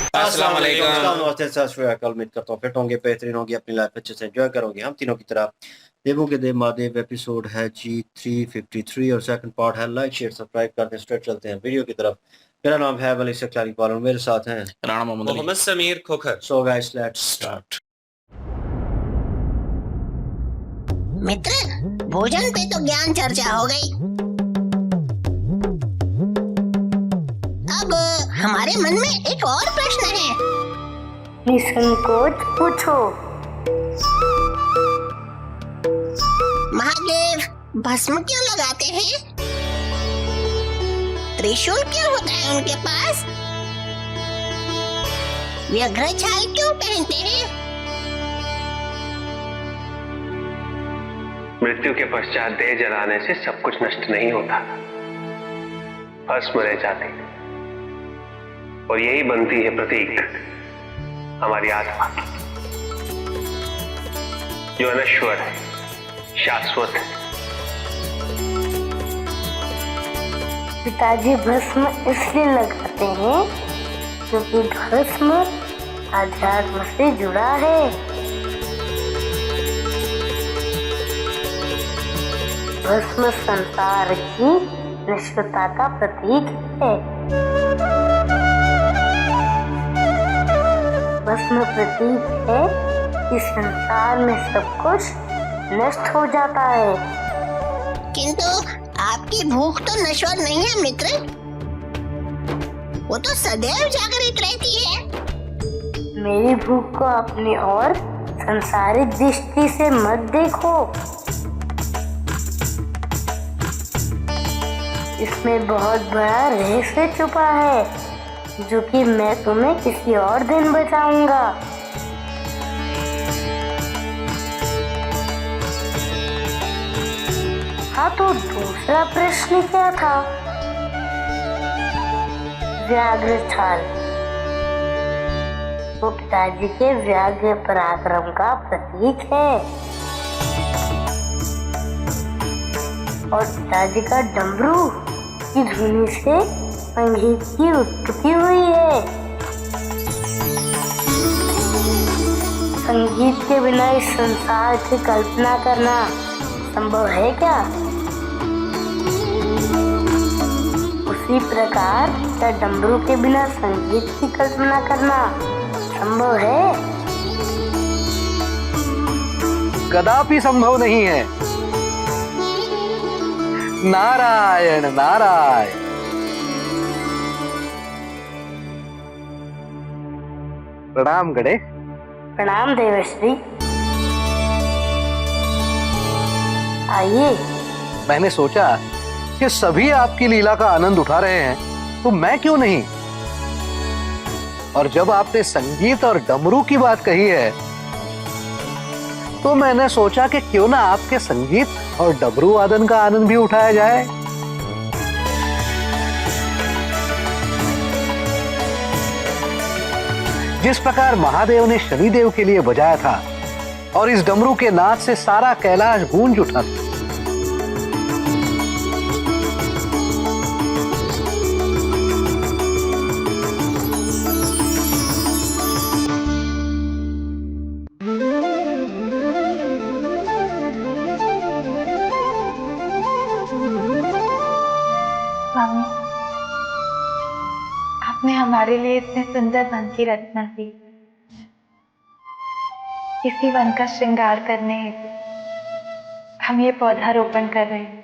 अस्सलाम वालेकुम। उम्मीद करता हूँ फिट होंगे, बेहतरीन होंगे, अपनी लाइफ अच्छे से एंजॉय करोगे। हम तीनों की तरह देवों के देव महादेव एपिसोड है जी 353 और सेकंड पार्ट है। लाइक शेयर सब्सक्राइब करते हैं, स्ट्रेट चलते हैं वीडियो की तरफ। मेरा नाम है वली सख्तारी पालन, मेरे साथ हैं Rana Mohammad Ali. Mohammad Sameer Khokhar. So guys let's start. Start. मित्र, भोजन पे तो ज्ञान चर्चा हो गई। अब हमारे मन में एक और प्रश्न है। निसंकोच पूछो। महादेव भस्म क्यों लगाते हैं? त्रिशूल क्यों होता है उनके पास? व्यग्र छाल क्यों पहनते हैं? मृत्यु के पश्चात देह जलाने से सब कुछ नष्ट नहीं होता, भस्म रह जाती और यही बनती है प्रतीक हमारी आत्मा की, जो अनश्वर है, शाश्वत है। पिताजी भस्म इसलिए लगाते हैं क्योंकि भस्म आध्यात्म से जुड़ा है। भस्म संसार की नश्वरता का प्रतीक है। भस्म प्रतीक है कि संसार में सब कुछ नष्ट हो जाता है। किंतु आपकी भूख तो नश्वर नहीं है मित्र, वो तो सदैव जागृत रहती है। मेरी भूख को अपनी ओर संसारिक दृष्टि से मत देखो। इसमें बहुत बड़ा रहस्य छुपा है, जो कि मैं तुम्हें किसी और दिन बताऊंगा। हाँ, तो दूसरा प्रश्न क्या था? व्याघ्र छाल वो पिताजी के व्याघ्र पराक्रम का प्रतीक है, और पिताजी का डमरू की धुनी से संगीत की उत्पत्ति हुई है। संगीत के बिना इस संसार की कल्पना करना संभव है क्या? उसी प्रकार क्या डमरू के बिना संगीत की कल्पना करना संभव है? कदापि संभव नहीं है। नारायण नारायण। प्रणाम गणेश। प्रणाम देवश्री। आइए। मैंने सोचा कि सभी आपकी लीला का आनंद उठा रहे हैं, तो मैं क्यों नहीं। और जब आपने संगीत और डमरू की बात कही है, तो मैंने सोचा कि क्यों ना आपके संगीत और डमरू वादन का आनंद भी उठाया जाए। जिस प्रकार महादेव ने शनिदेव के लिए बजाया था और इस डमरू के नाद से सारा कैलाश गूंज उठा। स्वामी, आपने हमारे लिए इतने सुंदर वन की रचना की। इसी वन का श्रृंगार करने हेतु हम ये पौधारोपण कर रहे हैं।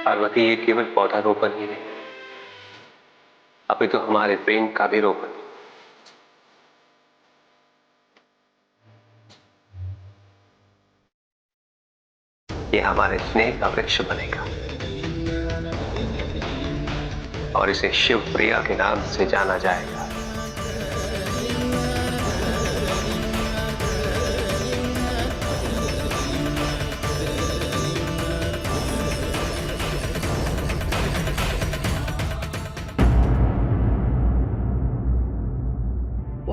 पार्वती, ये केवल पौधारोपण ही नहीं, अभी तो हमारे प्रेम का भी रोपण। ये हमारे स्नेह का वृक्ष बनेगा और इसे शिव प्रिया के नाम से जाना जाएगा।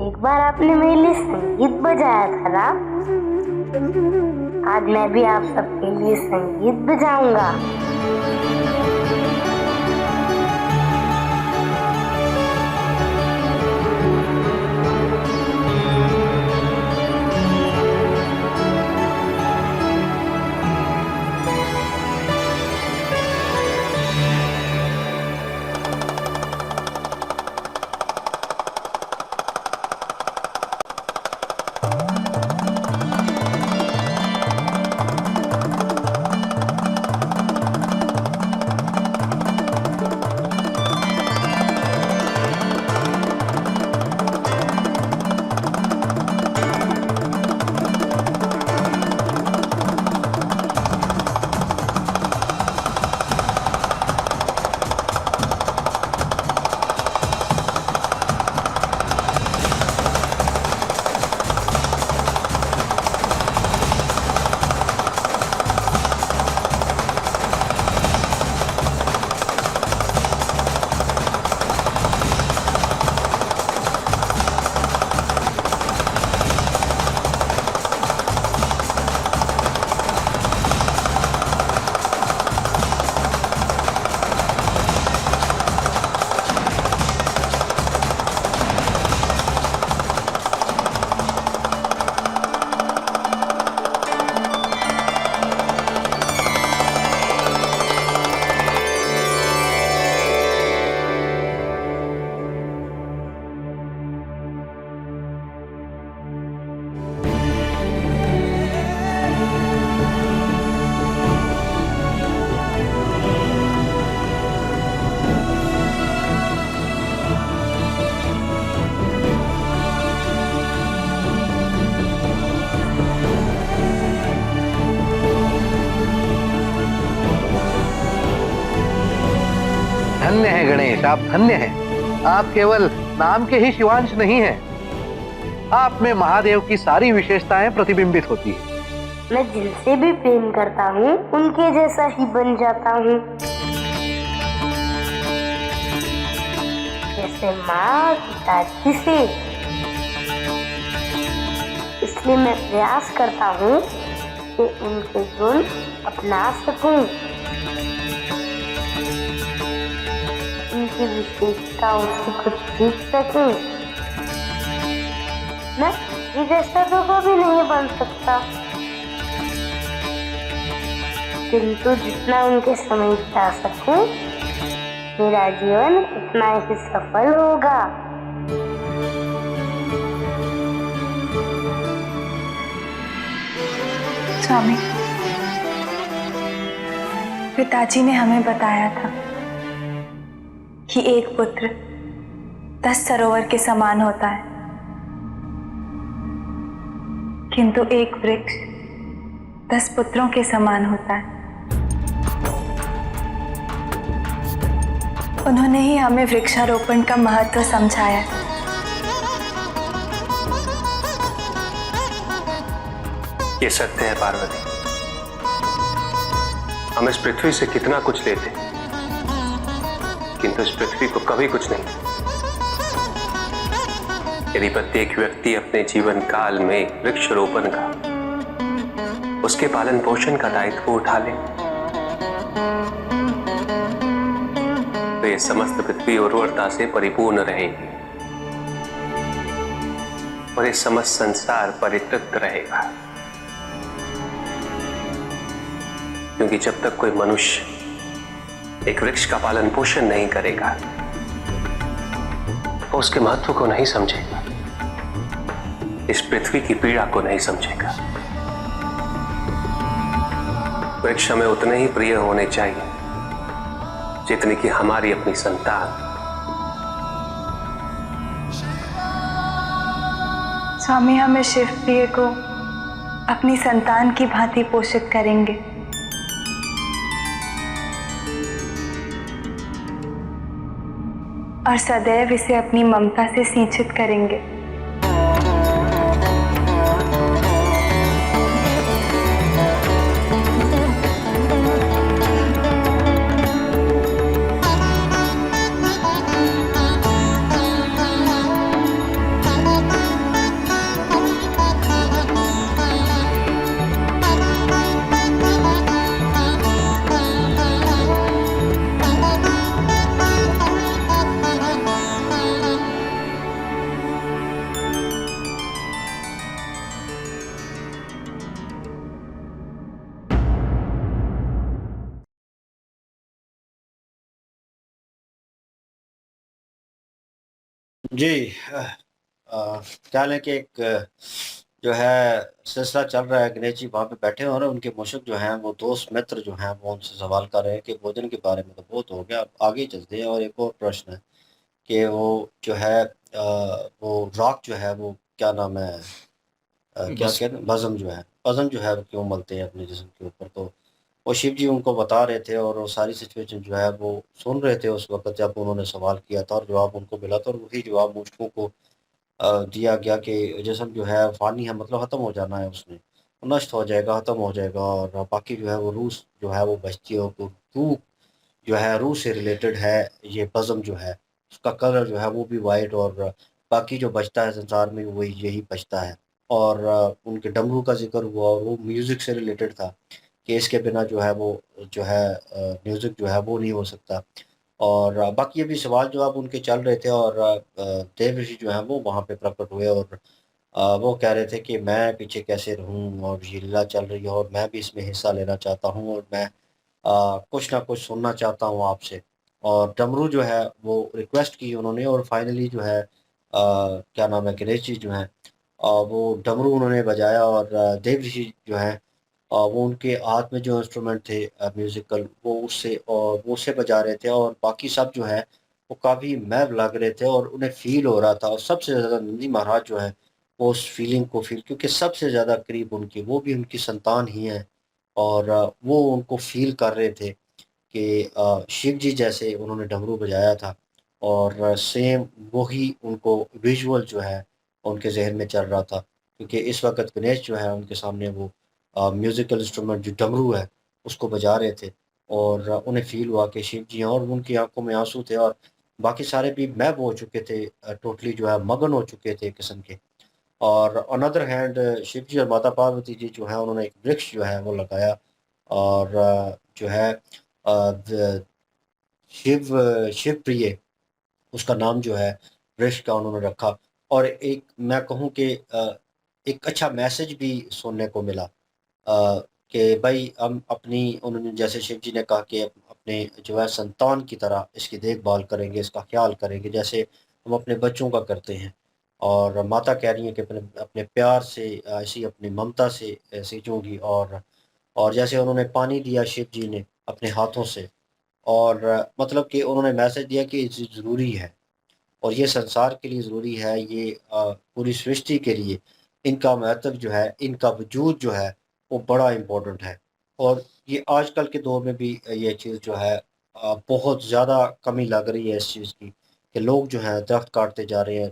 एक बार आपने मेरे लिए संगीत बजाया था ना, आज मैं भी आप सबके लिए संगीत बजाऊंगा। धन्य है गणेश, आप धन्य हैं। आप केवल नाम के ही शिवांश नहीं हैं, आप में महादेव की सारी विशेषताएं प्रतिबिंबित होती हैं। मैं जिनसे भी प्रेम करता हूँ उनके जैसा ही बन जाता हूँ, जैसे माँ पिताजी से। इसलिए मैं प्रयास करता हूँ कि उनके गुण अपना सकूं, उनकी विशेषताओं से कुछ सीख सकूं। मैं ये जैसा तो कभी नहीं बन सकता, किंतु जितना उनके समीप जा सकूं, मेरा जीवन उतना ही सफल होगा। स्वामी, पिताजी ने हमें बताया था कि एक पुत्र 10 सरोवर के समान होता है, किंतु एक वृक्ष 10 पुत्रों के समान होता है। उन्होंने ही हमें वृक्षारोपण का महत्व समझाया। ये सत्य है पार्वती, हम इस पृथ्वी से कितना कुछ लेते हैं, किंतु इस पृथ्वी को कभी कुछ नहीं। यदि प्रत्येक व्यक्ति अपने जीवन काल में वृक्षारोपण का, उसके पालन पोषण का दायित्व उठा ले, तो ये समस्त पृथ्वी उर्वरता से परिपूर्ण रहेगी और ये समस्त संसार परितृप्त रहेगा। क्योंकि जब तक कोई मनुष्य एक वृक्ष का पालन पोषण नहीं करेगा, वो उसके महत्व को नहीं समझेगा, इस पृथ्वी की पीड़ा को नहीं समझेगा। वृक्ष हमें उतने ही प्रिय होने चाहिए जितनी कि हमारी अपनी संतान स्वामी हमें शिव प्रिय को अपनी संतान की भांति पोषित करेंगे। और सदैव इसे अपनी ममता से सिंचित करेंगे। जी क्या है कि एक जो है सिलसिला चल रहा है। गणेश जी वहाँ पे बैठे हैं और उनके मुशिक जो हैं वो दोस्त मित्र जो हैं वो उनसे सवाल कर रहे हैं कि भोजन के बारे में तो बहुत हो गया, अब आगे चलते हैं। और एक और प्रश्न है कि वो जो है वो रॉक जो है वो क्या नाम है, क्या बस कहते हैं, बज़म जो है वो क्यों मलते हैं अपने जिस्म के ऊपर। तो वो शिव जी उनको बता रहे थे और वो सारी सिचुएशन जो है वो सुन रहे थे उस वक़्त जब उन्होंने सवाल किया था और जवाब उनको मिला था। और वही जवाब मुझको को दिया गया कि जिस्म जो है फ़ानी है, मतलब ख़त्म हो जाना है उसने, वो नष्ट हो जाएगा, ख़त्म हो जाएगा। और बाकी जो है वो रूह जो है वो बचती है। तो रूह जो है रूह से रिलेटेड है ये बज़म जो है, उसका कलर जो है वो भी वाइट। और बाकी जो बचता है संसार में वही यही बचता है। और उनके डमरू का ज़िक्र हुआ और वो म्यूज़िक से रिलेटेड था कि इसके बिना जो है वो जो है म्यूज़िक जो है वो नहीं हो सकता। और बाकी अभी सवाल जवाब उनके चल रहे थे और देव ऋषि जो हैं वो वहाँ पे प्रकट हुए और वो कह रहे थे कि मैं पीछे कैसे रहूँ और ये लीला चल रही है और मैं भी इसमें हिस्सा लेना चाहता हूँ और मैं कुछ ना कुछ सुनना चाहता हूँ आपसे। और डमरू जो है वो रिक्वेस्ट की उन्होंने और फाइनली जो है क्या नाम है, गणेश जी जो हैं वो डमरू उन्होंने बजाया। और देव ऋषि जो हैं वो उनके हाथ में जो इंस्ट्रूमेंट थे म्यूज़िकल वो उससे बजा रहे थे। और बाकी सब जो है वो काफ़ी महव लग रहे थे और उन्हें फ़ील हो रहा था। और सबसे ज़्यादा नंदी महाराज जो है वो उस फीलिंग को फ़ील, क्योंकि सबसे ज़्यादा करीब उनके वो भी उनकी संतान ही हैं। और वो उनको फ़ील कर रहे थे कि शिव जी जैसे उन्होंने डमरू बजाया था और सेम वही उनको विजुअल जो है उनके ज़हन में चल रहा था। क्योंकि इस वक़्त गणेश जो है उनके सामने वो म्यूज़िकल इंस्ट्रूमेंट जो डमरू है उसको बजा रहे थे। और उन्हें फ़ील हुआ कि शिव जी हैं और उनकी आँखों में आँसू थे और बाकी सारे भी महव हो चुके थे, टोटली जो है मगन हो चुके थे एक किस्म के। और ऑन अदर हैंड शिव जी और माता पार्वती जी जो है उन्होंने एक वृक्ष जो है वो लगाया। और जो है द शिव प्रिय उसका नाम जो है वृक्ष का उन्होंने रखा। और एक मैं कहूँ कि एक अच्छा मैसेज भी सुनने को मिला कि भाई हम अपनी, उन्होंने जैसे शिव जी ने कहा कि अपने जो है संतान की तरह इसकी देखभाल करेंगे, इसका ख्याल करेंगे जैसे हम अपने बच्चों का करते हैं। और माता कह रही हैं कि अपने अपने प्यार से ऐसी अपनी ममता से सींचूंगी। और जैसे उन्होंने पानी दिया शिव जी ने अपने हाथों से। और मतलब कि उन्होंने मैसेज दिया कि ये ज़रूरी है और ये संसार के लिए ज़रूरी है, ये पूरी सृष्टि के लिए इनका महत्व जो है, इनका वजूद जो है वो बड़ा इम्पोर्टेंट है। और ये आजकल के दौर में भी ये चीज़ जो है बहुत ज़्यादा कमी लग रही है इस चीज़ की कि लोग जो हैं दरख्त काटते जा रहे हैं,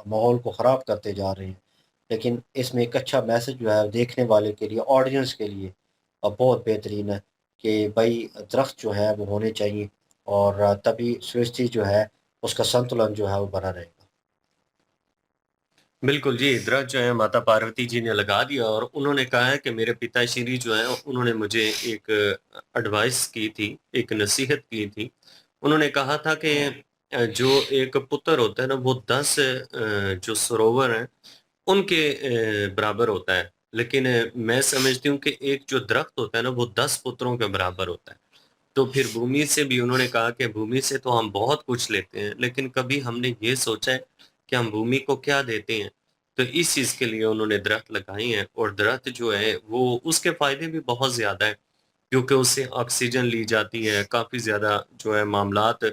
माहौल को ख़राब करते जा रहे हैं। लेकिन इसमें एक अच्छा मैसेज जो है देखने वाले के लिए, ऑडियंस के लिए बहुत बेहतरीन है कि भाई दरख्त जो है वो होने चाहिए और तभी सृष्टि जो है उसका संतुलन जो है वो बना रहेगा। बिल्कुल जी, दरख्त जो है माता पार्वती जी ने लगा दिया और उन्होंने कहा है कि मेरे पिताश्री जो हैं उन्होंने मुझे एक एडवाइस की थी, एक नसीहत की थी। उन्होंने कहा था कि जो एक पुत्र होता है ना वो 10 जो सरोवर हैं उनके बराबर होता है। लेकिन मैं समझती हूँ कि एक जो दरख्त होता है ना वो 10 पुत्रों के बराबर होता है। तो फिर भूमि से भी उन्होंने कहा कि भूमि से तो हम बहुत कुछ लेते हैं, लेकिन कभी हमने ये सोचा है कि हम भूमि को क्या देते हैं? तो इस चीज़ के लिए उन्होंने दरख्त लगाए हैं और दरख्त जो है वो उसके फ़ायदे भी बहुत ज़्यादा हैं, क्योंकि उससे ऑक्सीजन ली जाती है, काफ़ी ज़्यादा जो है मामलात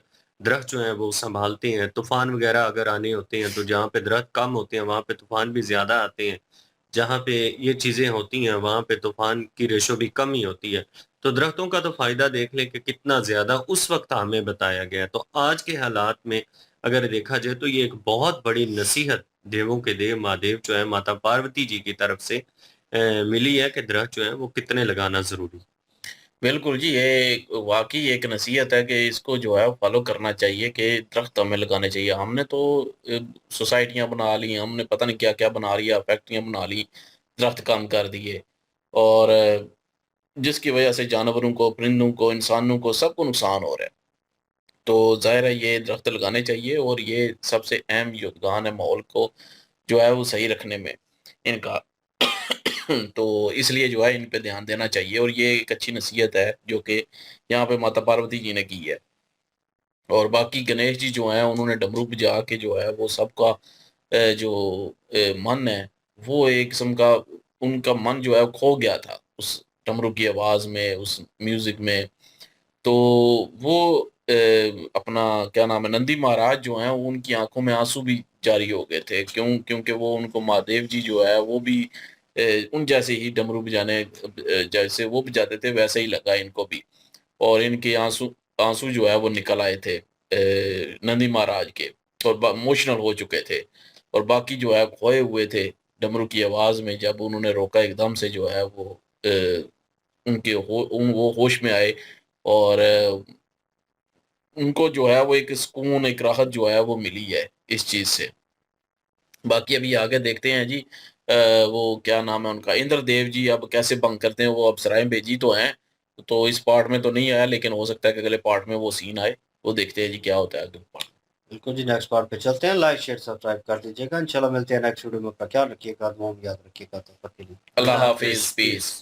दरख्त जो हैं वो संभालते हैं। तूफ़ान वग़ैरह अगर आने होते हैं तो जहाँ पे दरख्त कम होते हैं वहाँ पे तूफ़ान भी ज़्यादा आते हैं। जहाँ पे ये चीज़ें होती हैं वहाँ पे तूफ़ान की रेशो भी कम ही होती है। तो दरख्तों का तो फ़ायदा देख लें कि कितना ज़्यादा उस वक़्त हमें बताया गया है। तो आज के हालात में अगर देखा जाए तो ये एक बहुत बड़ी नसीहत देवों के देव महादेव जो है माता पार्वती जी की तरफ से मिली है कि दरख्त जो है वो कितने लगाना ज़रूरी है। बिल्कुल जी, ये वाक़ई एक नसीहत है कि इसको जो है फ़ॉलो करना चाहिए कि दरख्त हमें लगाने चाहिए। हमने तो सोसाइटियाँ बना ली, हमने पता नहीं क्या-क्या बना लिया, फैक्ट्रियाँ बना ली, दरख्त कम कर दिए और जिसकी वजह से जानवरों को, परिंदों को, इंसानों को, सबको नुकसान हो रहा है। तो ज़ाहिर है ये दरख्त लगाने चाहिए और ये सबसे अहम योगदान है माहौल को जो है वो सही रखने में इनका। तो इसलिए जो है इन पे ध्यान देना चाहिए और ये एक अच्छी नसीहत है जो कि यहाँ पे माता पार्वती जी ने की है। और बाकी गणेश जी जो हैं उन्होंने डमरू बजा के जो है वो सबका मन है वो एक किस्म का उनका मन जो है वो खो गया था उस डमरू की आवाज़ में, उस म्यूज़िक में। तो वो अपना क्या नाम है नंदी महाराज जो हैं उनकी आँखों में आँसू भी जारी हो गए थे। क्योंकि वो उनको महादेव जी जो है वो भी उन जैसे ही डमरू बजाने जैसे वो बजाते थे वैसे ही लगा इनको भी। और इनके आँसू आँसू जो है वो निकल आए थे नंदी महाराज के और इमोशनल हो चुके थे। और बाकी जो है खोए हुए थे डमरू की आवाज़ में। जब उन्होंने रोका एकदम से जो है वो वो होश में आए और उनको जो है वो एक सुकून, एक राहत जो है वो मिली है इस चीज़ से। बाकी अभी आगे देखते हैं जी वो क्या नाम है उनका इंद्रदेव जी अब कैसे भंग करते हैं। वो अप्सराएँ भेजी तो हैं, तो इस पार्ट में तो नहीं आया लेकिन हो सकता है कि अगले पार्ट में वो सीन आए। वो देखते हैं जी क्या होता है अगले पार्ट में। बिल्कुल जी, नेक्स्ट पार्ट पे चलते हैं। लाइक शेयर सब्सक्राइब कर दीजिएगा। इंशाल्लाह मिलते हैं नेक्स्ट वीडियो में। अपना ख्याल रखिएगा, दुआ में याद रखिएगा। तब तक के लिए अल्लाह हाफ़िज़, पीस।